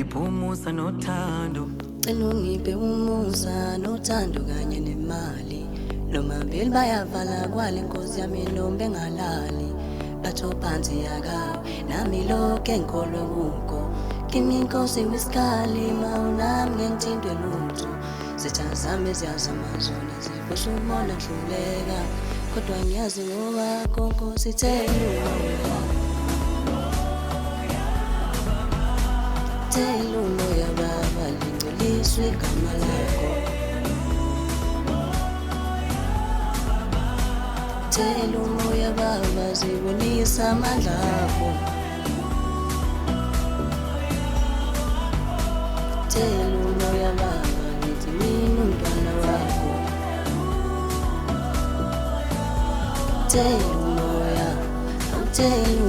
Ngipumuza nothando cela ungiphe umusa nothando kanye nemali nomabili bayavala kwale nkosi yami nombe ngalali batho phansi yakawe nami lokho enkolo kuko kimi inkosi wisikali mawunami ngengithintwe lutho zitha zami ziyazama zona zivusa umona hluleka kodwa ngiyazi ngowakho nkosi thelula umoya baba lingcoliswe igama lakho thela umoya baba zibonisa amandla akho thela umoya baba ngithi mina umntwana wakho thela umoya awuthela